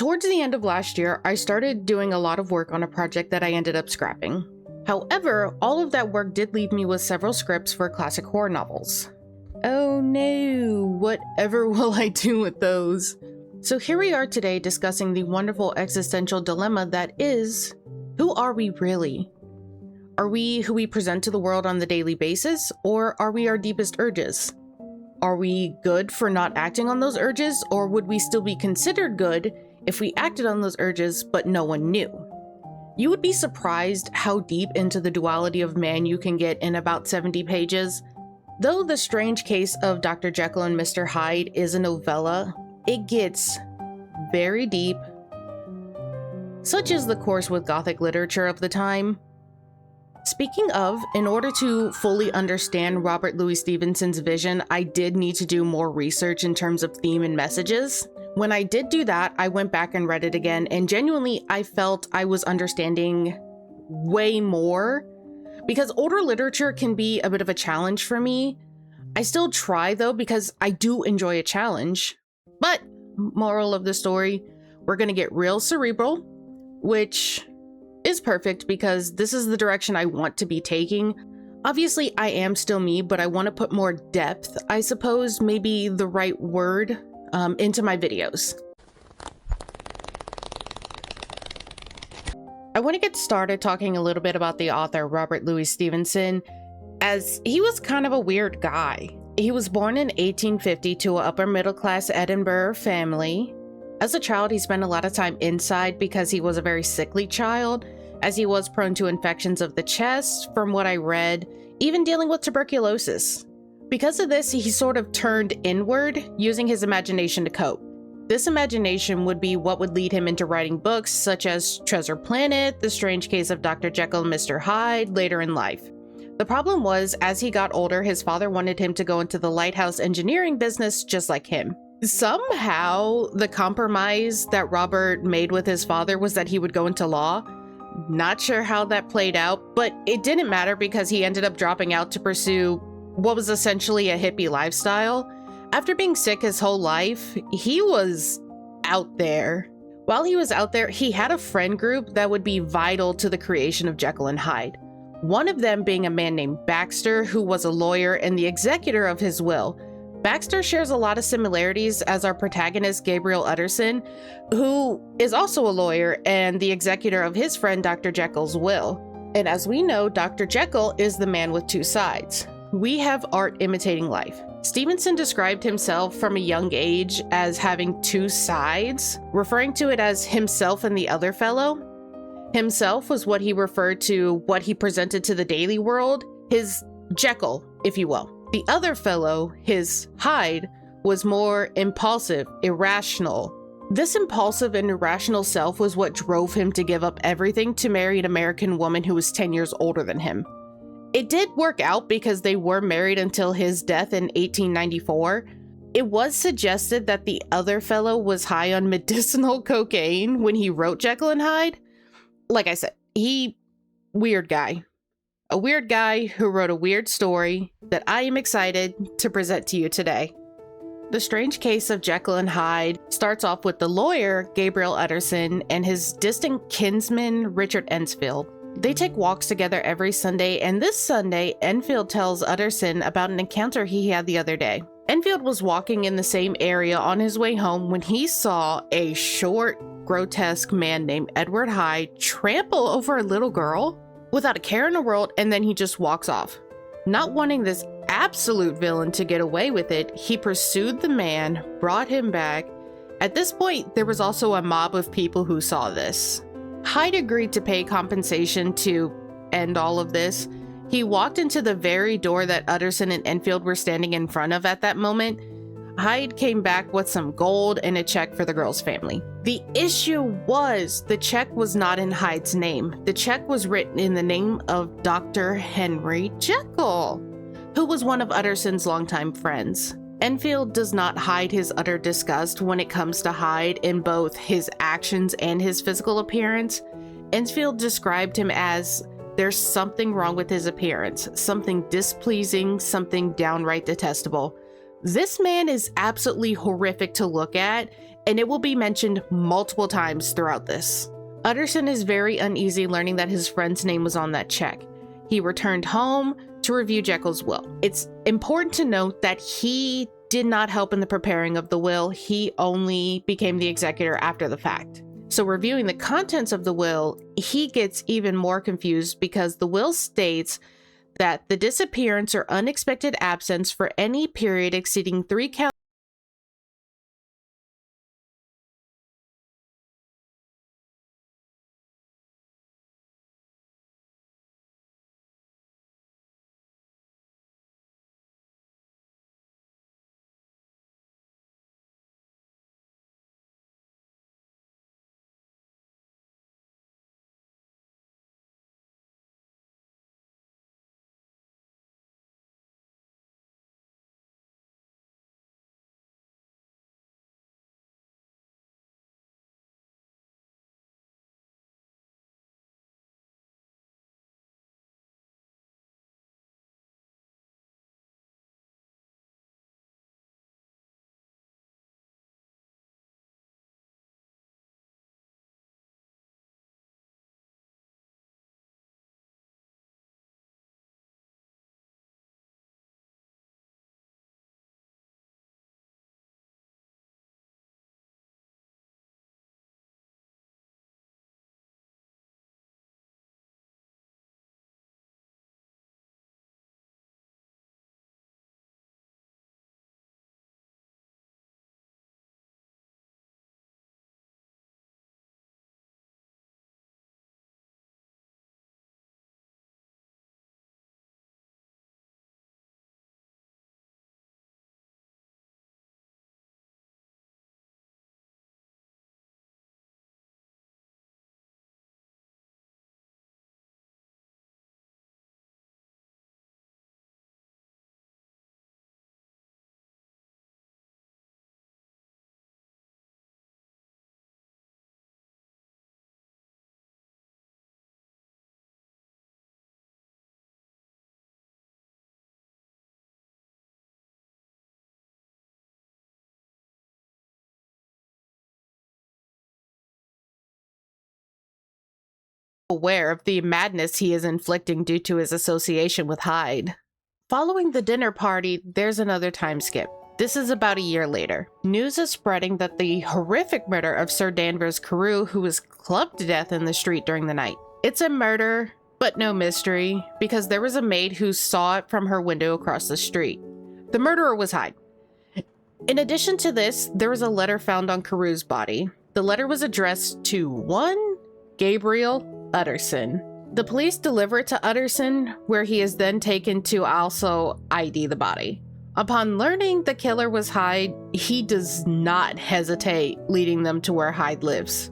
Towards the end of last year, I started doing a lot of work on a project that I ended up scrapping. However, all of that work did leave me with several scripts for classic horror novels. Oh no, whatever will I do with those? So here we are today discussing the wonderful existential dilemma that is, who are we really? Are we who we present to the world on the daily basis, or are we our deepest urges? Are we good for not acting on those urges, or would we still be considered good if we acted on those urges but no one knew? You would be surprised how deep into the duality of man you can get in about 70 pages. Though The Strange Case of Dr. Jekyll and Mr. Hyde is a novella, it gets very deep. Such is the course with Gothic literature of the time. Speaking of, in order to fully understand Robert Louis Stevenson's vision, I did need to do more research in terms of theme and messages. When I did do that, I went back and read it again, and genuinely, I felt I was understanding way more, because older literature can be a bit of a challenge for me. I still try though, because I do enjoy a challenge. But, moral of the story, we're gonna get real cerebral, which is perfect because this is the direction I want to be taking. Obviously, I am still me, but I want to put more depth, I suppose, maybe the right word, into my videos. I want to get started talking a little bit about the author, Robert Louis Stevenson, as he was kind of a weird guy. He was born in 1850 to an upper middle class Edinburgh family. As a child, he spent a lot of time inside because he was a very sickly child, as he was prone to infections of the chest, from what I read, even dealing with tuberculosis. Because of this, he sort of turned inward, using his imagination to cope. This imagination would be what would lead him into writing books such as Treasure Planet, The Strange Case of Dr. Jekyll and Mr. Hyde later in life. The problem was, as he got older, his father wanted him to go into the lighthouse engineering business just like him. Somehow, the compromise that Robert made with his father was that he would go into law. Not sure how that played out, but it didn't matter because he ended up dropping out to pursue what was essentially a hippie lifestyle. After being sick his whole life, he was out there. While he was out there, he had a friend group that would be vital to the creation of Jekyll and Hyde. One of them being a man named Baxter, who was a lawyer and the executor of his will. Baxter shares a lot of similarities as our protagonist, Gabriel Utterson, who is also a lawyer and the executor of his friend Dr. Jekyll's will. And as we know, Dr. Jekyll is the man with two sides. We have art imitating life. Stevenson described himself from a young age as having two sides, referring to it as himself and the other fellow. Himself was what he referred to what he presented to the daily world, his Jekyll, if you will. The other fellow, his Hyde, was more impulsive, irrational. This impulsive and irrational self was what drove him to give up everything to marry an American woman who was 10 years older than him. It did work out because they were married until his death in 1894. It was suggested that the other fellow was high on medicinal cocaine when he wrote Jekyll and Hyde. Like I said, weird guy. A weird guy who wrote a weird story that I am excited to present to you today. The Strange Case of Jekyll and Hyde starts off with the lawyer, Gabriel Utterson, and his distant kinsman, Richard Enfield. They take walks together every Sunday, and this Sunday, Enfield tells Utterson about an encounter he had the other day. Enfield was walking in the same area on his way home when he saw a short, grotesque man named Edward Hyde trample over a little girl without a care in the world, and then he just walks off. Not wanting this absolute villain to get away with it, he pursued the man, brought him back. At this point, there was also a mob of people who saw this. Hyde agreed to pay compensation to end all of this. He walked into the very door that Utterson and Enfield were standing in front of at that moment. Hyde came back with some gold and a check for the girl's family. The issue was the check was not in Hyde's name. The check was written in the name of Dr. Henry Jekyll, who was one of Utterson's longtime friends. Enfield does not hide his utter disgust when it comes to Hyde in both his actions and his physical appearance. Enfield described him as, there's something wrong with his appearance, something displeasing, something downright detestable. This man is absolutely horrific to look at, and it will be mentioned multiple times throughout this. Utterson is very uneasy learning that his friend's name was on that check. He returned home to review Jekyll's will. It's important to note that he did not help in the preparing of the will. He only became the executor after the fact. So reviewing the contents of the will, he gets even more confused because the will states that the disappearance or unexpected absence for any period exceeding 3 calendar aware of the madness he is inflicting due to his association with Hyde. Following the dinner party, there's another time skip. This is about a year later. News is spreading that the horrific murder of Sir Danvers Carew, who was clubbed to death in the street during the night. It's a murder, but no mystery, because there was a maid who saw it from her window across the street. The murderer was Hyde. In addition to this, there was a letter found on Carew's body. The letter was addressed to one Gabriel Utterson. The police deliver it to Utterson, where he is then taken to also ID the body. Upon learning the killer was Hyde, he does not hesitate leading them to where Hyde lives.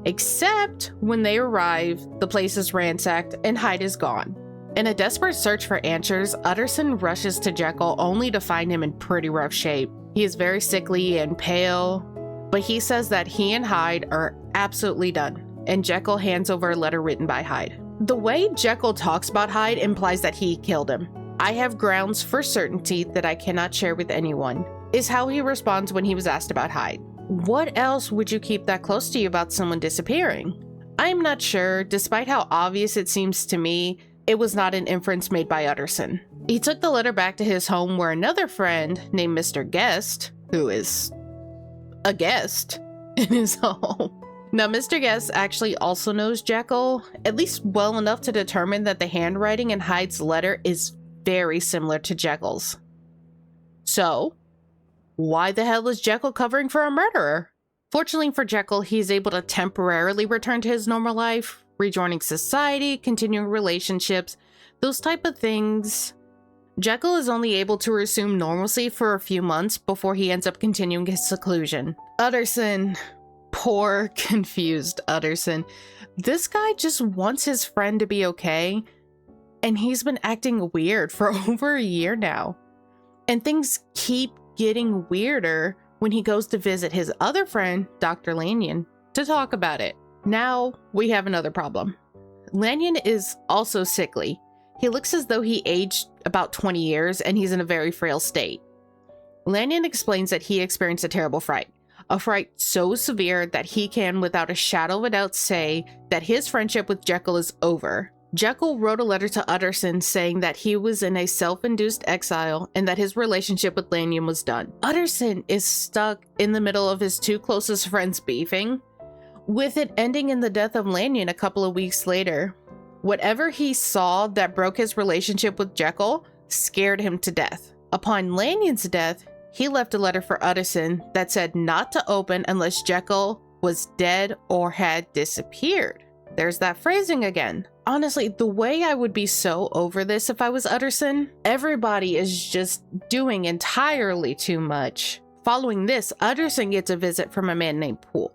Except when they arrive, the place is ransacked and Hyde is gone. In a desperate search for answers, Utterson rushes to Jekyll only to find him in pretty rough shape. He is very sickly and pale, but he says that he and Hyde are absolutely done, and Jekyll hands over a letter written by Hyde. The way Jekyll talks about Hyde implies that he killed him. I have grounds for certainty that I cannot share with anyone, is how he responds when he was asked about Hyde. What else would you keep that close to you about someone disappearing? I'm not sure, despite how obvious it seems to me, it was not an inference made by Utterson. He took the letter back to his home where another friend named Mr. Guest, who is a guest in his home. Now, Mr. Guest actually also knows Jekyll, at least well enough to determine that the handwriting in Hyde's letter is very similar to Jekyll's. So, why the hell is Jekyll covering for a murderer? Fortunately for Jekyll, he's able to temporarily return to his normal life, rejoining society, continuing relationships, those type of things. Jekyll is only able to resume normalcy for a few months before he ends up continuing his seclusion. Utterson. Poor, confused Utterson. This guy just wants his friend to be okay, and he's been acting weird for over a year now. And things keep getting weirder when he goes to visit his other friend, Dr. Lanyon, to talk about it. Now, we have another problem. Lanyon is also sickly. He looks as though he aged about 20 years, and he's in a very frail state. Lanyon explains that he experienced a terrible fright. a fright so severe that he can without a shadow of a doubt say that his friendship with Jekyll is over. Jekyll wrote a letter to Utterson saying that he was in a self-induced exile and that his relationship with Lanyon was done. Utterson is stuck in the middle of his two closest friends beefing, with it ending in the death of Lanyon a couple of weeks later. Whatever he saw that broke his relationship with Jekyll scared him to death. Upon Lanyon's death, he left a letter for Utterson that said not to open unless Jekyll was dead or had disappeared. There's that phrasing again. Honestly, the way I would be so over this if I was Utterson, everybody is just doing entirely too much. Following this, Utterson gets a visit from a man named Poole.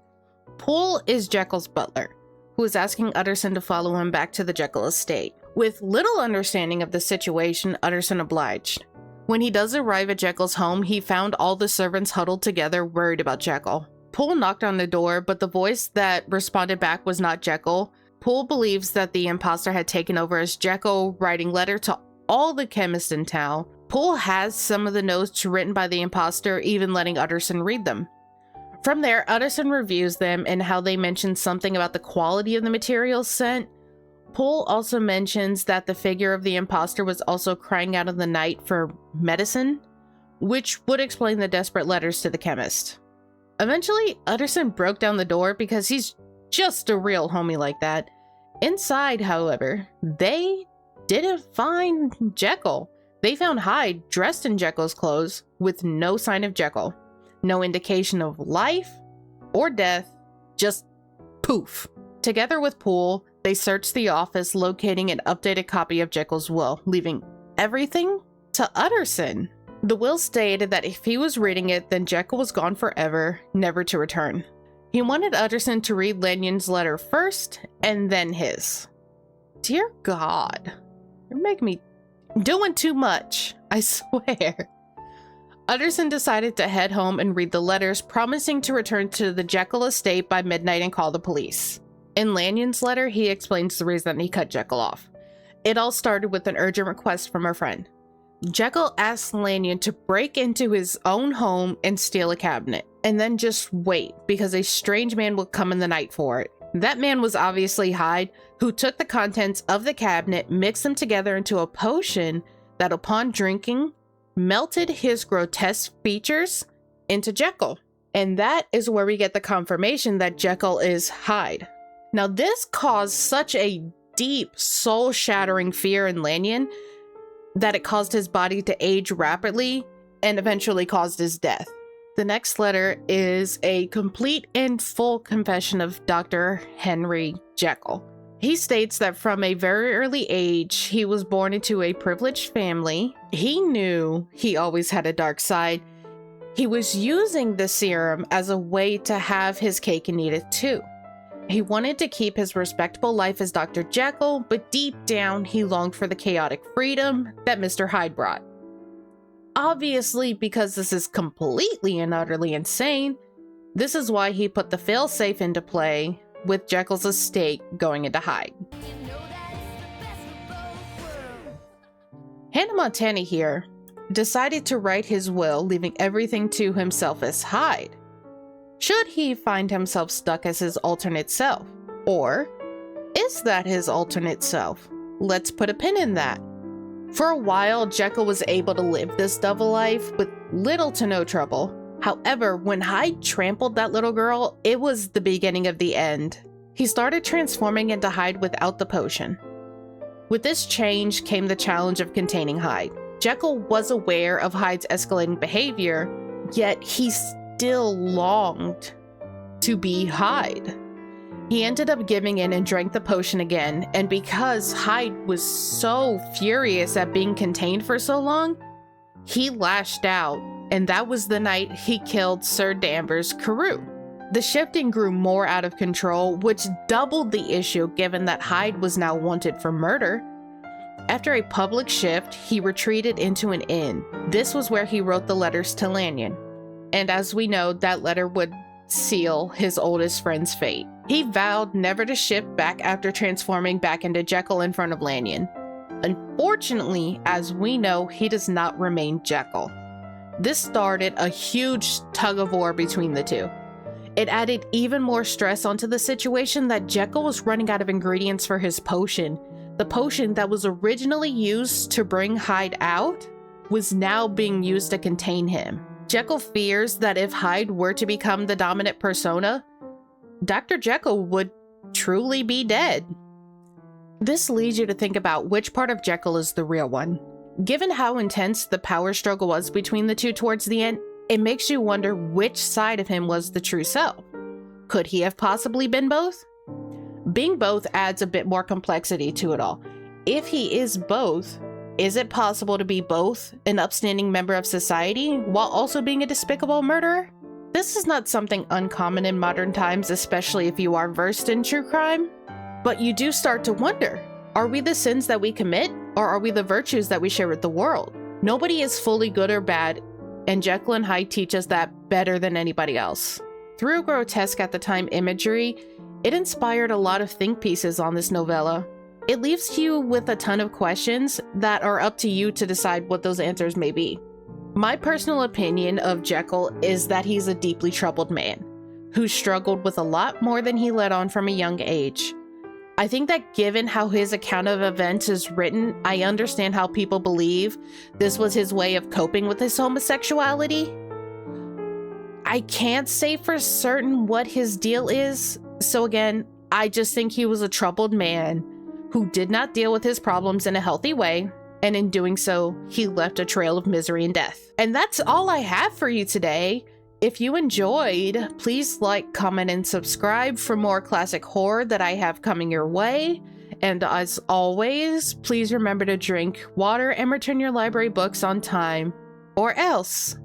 Poole is Jekyll's butler, who is asking Utterson to follow him back to the Jekyll estate. With little understanding of the situation, Utterson obliged. When he does arrive at Jekyll's home, he found all the servants huddled together, worried about Jekyll. Poole knocked on the door, but the voice that responded back was not Jekyll. Poole believes that the imposter had taken over as Jekyll, writing letter to all the chemists in town. Poole has some of the notes written by the imposter, even letting Utterson read them. From there, Utterson reviews them and how they mention something about the quality of the materials sent. Poole also mentions that the figure of the imposter was also crying out in the night for medicine, which would explain the desperate letters to the chemist. Eventually, Utterson broke down the door because he's just a real homie like that. Inside, however, they didn't find Jekyll. They found Hyde dressed in Jekyll's clothes with no sign of Jekyll. No indication of life or death, just poof. Together with Poole, they searched the office, locating an updated copy of Jekyll's will, leaving everything to Utterson. The will stated that if he was reading it, then Jekyll was gone forever, never to return. He wanted Utterson to read Lanyon's letter first, and then his. Dear God, you're making me doing too much, I swear. Utterson decided to head home and read the letters, promising to return to the Jekyll estate by midnight and call the police. In Lanyon's letter, he explains the reason he cut Jekyll off. It all started with an urgent request from a friend. Jekyll asked Lanyon to break into his own home and steal a cabinet, and then just wait, because a strange man would come in the night for it. That man was obviously Hyde, who took the contents of the cabinet, mixed them together into a potion that upon drinking, melted his grotesque features into Jekyll. And that is where we get the confirmation that Jekyll is Hyde. Now, this caused such a deep, soul-shattering fear in Lanyon that it caused his body to age rapidly and eventually caused his death. The next letter is a complete and full confession of Dr. Henry Jekyll. He states that from a very early age, he was born into a privileged family. He knew he always had a dark side. He was using the serum as a way to have his cake and eat it too. He wanted to keep his respectable life as Dr. Jekyll, but deep down, he longed for the chaotic freedom that Mr. Hyde brought. Obviously, because this is completely and utterly insane, this is why he put the failsafe into play, with Jekyll's estate going into Hyde. Hannah Montana here decided to write his will, leaving everything to himself as Hyde. Should he find himself stuck as his alternate self? Or is that his alternate self? Let's put a pin in that. For a while, Jekyll was able to live this double life with little to no trouble. However, when Hyde trampled that little girl, it was the beginning of the end. He started transforming into Hyde without the potion. With this change came the challenge of containing Hyde. Jekyll was aware of Hyde's escalating behavior, yet he still longed to be Hyde. He ended up giving in and drank the potion again, and because Hyde was so furious at being contained for so long, he lashed out, and that was the night he killed Sir Danvers Carew. The shifting grew more out of control, which doubled the issue given that Hyde was now wanted for murder. After a public shift, he retreated into an inn. This was where he wrote the letters to Lanyon. And as we know, that letter would seal his oldest friend's fate. He vowed never to shift back after transforming back into Jekyll in front of Lanyon. Unfortunately, as we know, he does not remain Jekyll. This started a huge tug of war between the two. It added even more stress onto the situation that Jekyll was running out of ingredients for his potion. The potion that was originally used to bring Hyde out was now being used to contain him. Jekyll fears that if Hyde were to become the dominant persona, Dr. Jekyll would truly be dead. This leads you to think about which part of Jekyll is the real one. Given how intense the power struggle was between the two towards the end, it makes you wonder which side of him was the true self. Could he have possibly been both? Being both adds a bit more complexity to it all. If he is both, is it possible to be both an upstanding member of society while also being a despicable murderer? This is not something uncommon in modern times, especially if you are versed in true crime. But you do start to wonder, are we the sins that we commit, or are we the virtues that we share with the world? Nobody is fully good or bad, and Jekyll and Hyde teach us that better than anybody else. Through grotesque at the time imagery, it inspired a lot of think pieces on this novella. It leaves you with a ton of questions that are up to you to decide what those answers may be. My personal opinion of Jekyll is that he's a deeply troubled man who struggled with a lot more than he let on from a young age. I think that given how his account of events is written, I understand how people believe this was his way of coping with his homosexuality. I can't say for certain what his deal is, so again, I just think he was a troubled man who did not deal with his problems in a healthy way, and in doing so, he left a trail of misery and death. And that's all I have for you today. If you enjoyed, please like, comment, and subscribe for more classic horror that I have coming your way. And as always, please remember to drink water and return your library books on time, or else.